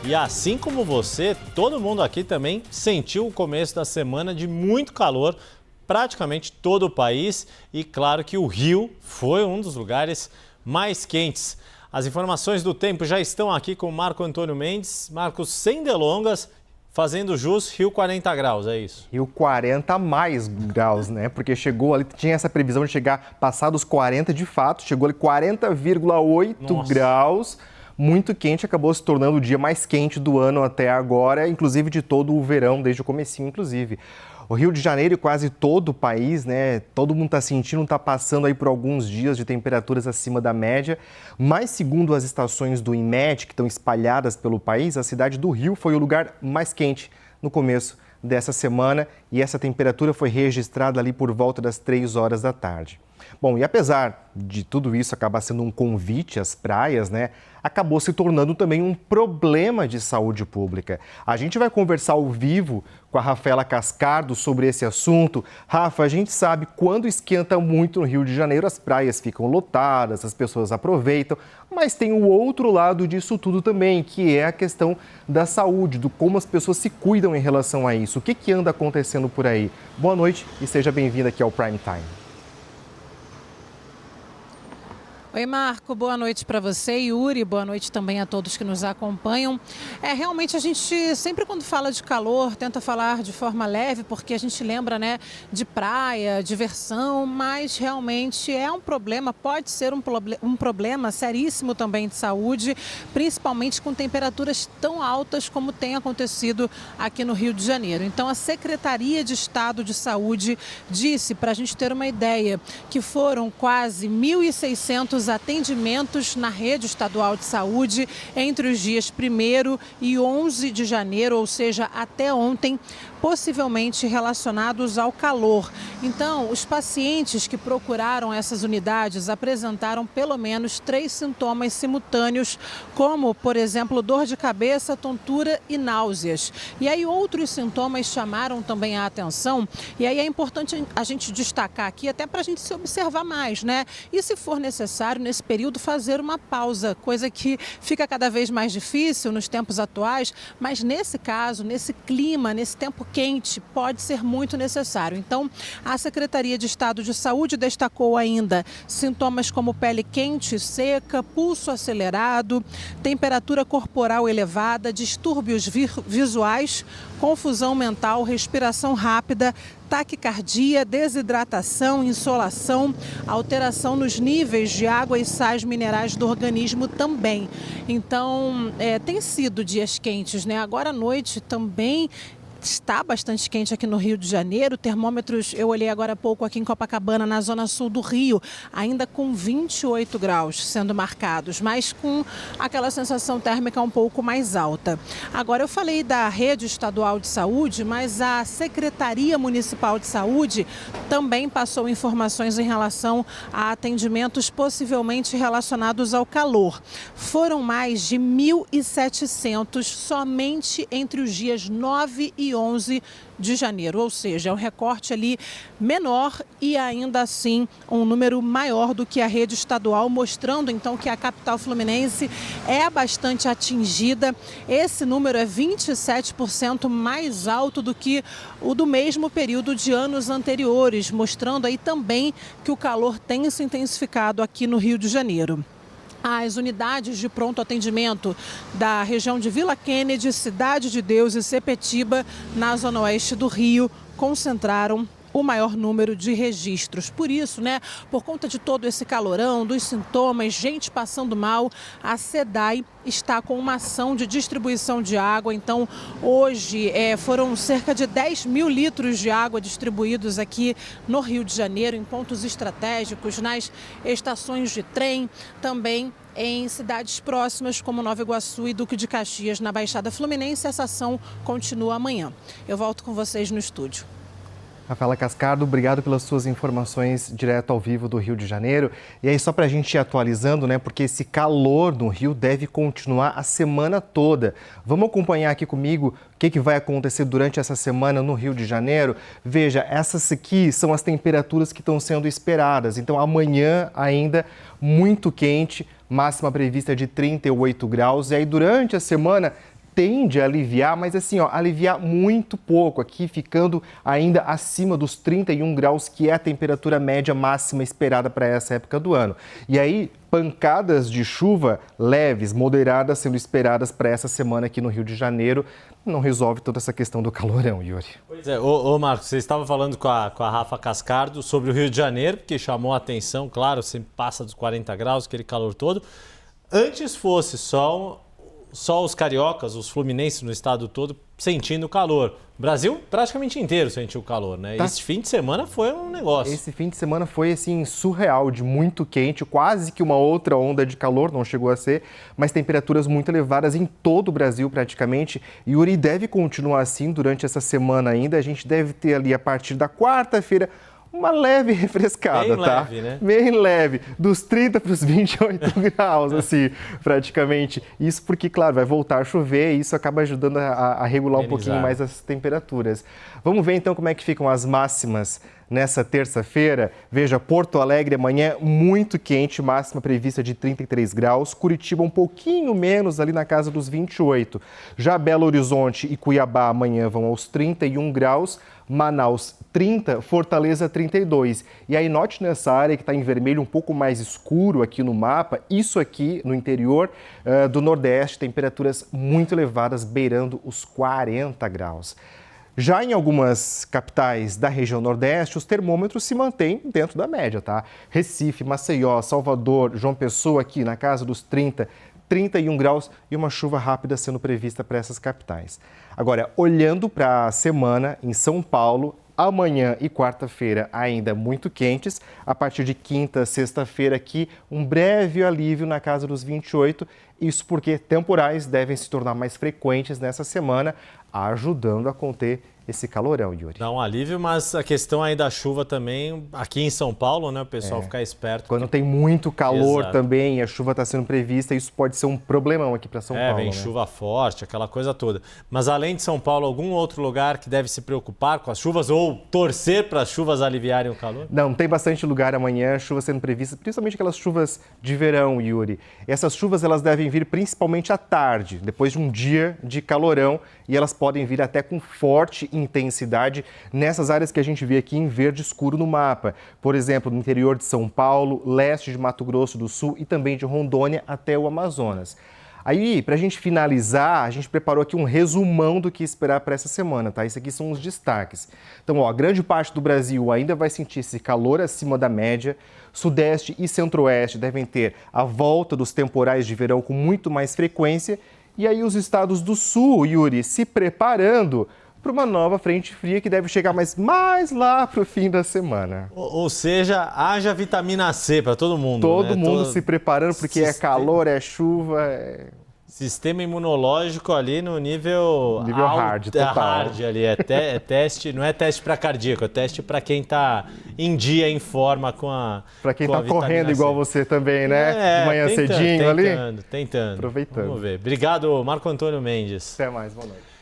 E assim como você, todo mundo aqui também sentiu o começo da semana de muito calor, praticamente todo o país. E claro que o Rio foi um dos lugares mais quentes. As informações do tempo já estão aqui com o Marco Antônio Mendes. Marcos, sem delongas, fazendo jus, Rio 40 graus, é isso? Rio 40 mais graus, né? Porque chegou ali, tinha essa previsão de chegar passados 40 de fato, chegou ali 40,8 graus. Muito quente, acabou se tornando o dia mais quente do ano até agora, inclusive de todo o verão, desde o comecinho, inclusive. O Rio de Janeiro e quase todo o país, né? Todo mundo está sentindo, está passando aí por alguns dias de temperaturas acima da média. Mas segundo as estações do INMET, que estão espalhadas pelo país, a cidade do Rio foi o lugar mais quente no começo dessa semana e essa temperatura foi registrada ali por volta das 3 horas da tarde. Bom, e apesar de tudo isso acabar sendo um convite às praias, né, acabou se tornando também um problema de saúde pública. A gente vai conversar ao vivo com a Rafaela Cascardo sobre esse assunto. Rafa, a gente sabe quando esquenta muito no Rio de Janeiro, as praias ficam lotadas, as pessoas aproveitam, mas tem o outro lado disso tudo também, que é a questão da saúde, do como as pessoas se cuidam em relação a isso. O que anda acontecendo por aí? Boa noite e seja bem-vinda aqui ao Prime Time. Oi, Marco, boa noite para você, Yuri, boa noite também a todos que nos acompanham. Realmente a gente sempre quando fala de calor tenta falar de forma leve, porque a gente lembra, né, de praia, diversão, mas realmente é um problema, pode ser um problema seríssimo também de saúde, principalmente com temperaturas tão altas como tem acontecido aqui no Rio de Janeiro. Então a Secretaria de Estado de Saúde disse, para a gente ter uma ideia, que foram quase 1.600 atendimentos na rede estadual de saúde entre os dias 1º e 11 de janeiro, ou seja, até ontem, possivelmente relacionados ao calor. Então, os pacientes que procuraram essas unidades apresentaram pelo menos 3 sintomas simultâneos, como, por exemplo, dor de cabeça, tontura e náuseas. E aí outros sintomas chamaram também a atenção, e aí é importante a gente destacar aqui, até para a gente se observar mais, né? E se for necessário, nesse período, fazer uma pausa, coisa que fica cada vez mais difícil nos tempos atuais, mas nesse caso, nesse clima, nesse tempo quente, pode ser muito necessário. Então, a Secretaria de Estado de Saúde destacou ainda sintomas como pele quente e seca, pulso acelerado, temperatura corporal elevada, distúrbios visuais, confusão mental, respiração rápida, taquicardia, desidratação, insolação, alteração nos níveis de água e sais minerais do organismo também. Então, tem sido dias quentes, né? Agora à noite também está bastante quente aqui no Rio de Janeiro. Termômetros, eu olhei agora há pouco aqui em Copacabana, na zona sul do Rio, ainda com 28 graus sendo marcados, mas com aquela sensação térmica um pouco mais alta. Agora, eu falei da rede estadual de saúde, mas a Secretaria Municipal de Saúde também passou informações em relação a atendimentos possivelmente relacionados ao calor. Foram mais de 1.700 somente entre os dias 9 e 11 de janeiro, ou seja, é um recorte ali menor e ainda assim um número maior do que a rede estadual, mostrando então que a capital fluminense é bastante atingida. Esse número é 27% mais alto do que o do mesmo período de anos anteriores, mostrando aí também que o calor tem se intensificado aqui no Rio de Janeiro. As unidades de pronto atendimento da região de Vila Kennedy, Cidade de Deus e Sepetiba, na zona oeste do Rio, concentraram o maior número de registros. Por isso, né, por conta de todo esse calorão, dos sintomas, gente passando mal, a SEDAI está com uma ação de distribuição de água. Então, hoje foram cerca de 10 mil litros de água distribuídos aqui no Rio de Janeiro, em pontos estratégicos, nas estações de trem, também em cidades próximas como Nova Iguaçu e Duque de Caxias, na Baixada Fluminense. Essa ação continua amanhã. Eu volto com vocês no estúdio. Rafaela Cascardo, obrigado pelas suas informações direto ao vivo do Rio de Janeiro. E aí, só para a gente ir atualizando, né, porque esse calor no Rio deve continuar a semana toda. Vamos acompanhar aqui comigo o que vai acontecer durante essa semana no Rio de Janeiro. Veja, essas aqui são as temperaturas que estão sendo esperadas. Então, amanhã ainda muito quente, máxima prevista de 38 graus. E aí, durante a semana, tende a aliviar, mas assim, ó, aliviar muito pouco aqui, ficando ainda acima dos 31 graus, que é a temperatura média máxima esperada para essa época do ano. E aí, pancadas de chuva leves, moderadas, sendo esperadas para essa semana aqui no Rio de Janeiro. Não resolve toda essa questão do calorão, Yuri. Pois é, ô Marcos, você estava falando com a Rafa Cascardo sobre o Rio de Janeiro, que chamou a atenção, claro, sempre passa dos 40 graus, aquele calor todo. Antes fosse só os cariocas, os fluminenses no estado todo sentindo o calor. O Brasil praticamente inteiro sentiu o calor, né? Tá. Esse fim de semana foi um negócio. Esse fim de semana foi, assim, surreal, de muito quente, quase que uma outra onda de calor, não chegou a ser, mas temperaturas muito elevadas em todo o Brasil praticamente. E Yuri, deve continuar assim durante essa semana ainda. A gente deve ter ali, a partir da quarta-feira, uma leve refrescada, bem tá? Leve, né? Bem leve, dos 30 para os 28 graus, assim, praticamente. Isso porque, claro, vai voltar a chover e isso acaba ajudando a regular um pouquinho mais as temperaturas. Vamos ver então como é que ficam as máximas nessa terça-feira. Veja, Porto Alegre amanhã muito quente, máxima prevista de 33 graus. Curitiba um pouquinho menos, ali na casa dos 28. Já Belo Horizonte e Cuiabá amanhã vão aos 31 graus. Manaus 30, Fortaleza 32. E aí note nessa área que está em vermelho um pouco mais escuro aqui no mapa, isso aqui no interior do Nordeste, temperaturas muito elevadas, beirando os 40 graus. Já em algumas capitais da região Nordeste, os termômetros se mantêm dentro da média, tá? Recife, Maceió, Salvador, João Pessoa aqui na casa dos 30, 31 graus e uma chuva rápida sendo prevista para essas capitais. Agora, olhando para a semana em São Paulo, amanhã e quarta-feira ainda muito quentes. A partir de quinta, sexta-feira aqui, um breve alívio na casa dos 28. Isso porque temporais devem se tornar mais frequentes nessa semana, ajudando a conter esse calorão, Yuri. Dá um alívio, mas a questão aí da chuva também, aqui em São Paulo, né, o pessoal ficar esperto. Quando tem muito calor Exato. também e a chuva está sendo prevista, isso pode ser um problemão aqui para São Paulo. Vem né? chuva forte, aquela coisa toda. Mas além de São Paulo, algum outro lugar que deve se preocupar com as chuvas ou torcer para as chuvas aliviarem o calor? Não, tem bastante lugar amanhã, chuva sendo prevista, principalmente aquelas chuvas de verão, Yuri. Essas chuvas elas devem vir principalmente à tarde, depois de um dia de calorão, e elas podem vir até com forte intensidade nessas áreas que a gente vê aqui em verde escuro no mapa. Por exemplo, no interior de São Paulo, leste de Mato Grosso do Sul e também de Rondônia até o Amazonas. Aí, para a gente finalizar, a gente preparou aqui um resumão do que esperar para essa semana, tá? Esses aqui são os destaques. Então, ó, grande parte do Brasil ainda vai sentir esse calor acima da média. Sudeste e Centro-Oeste devem ter a volta dos temporais de verão com muito mais frequência. E aí os estados do Sul, Yuri, se preparando para uma nova frente fria que deve chegar mais lá para o fim da semana. Ou seja, haja vitamina C para todo mundo. Todo né? mundo se preparando, porque é calor, é chuva. Sistema imunológico ali no nível alto, hard, total. Hard ali, é teste, não é teste para cardíaco, é teste para quem está em dia, em forma com a Para quem está tá correndo igual você também, né? De manhã cedinho ali. Tentando. Aproveitando. Vamos ver. Obrigado, Marco Antônio Mendes. Até mais, boa noite.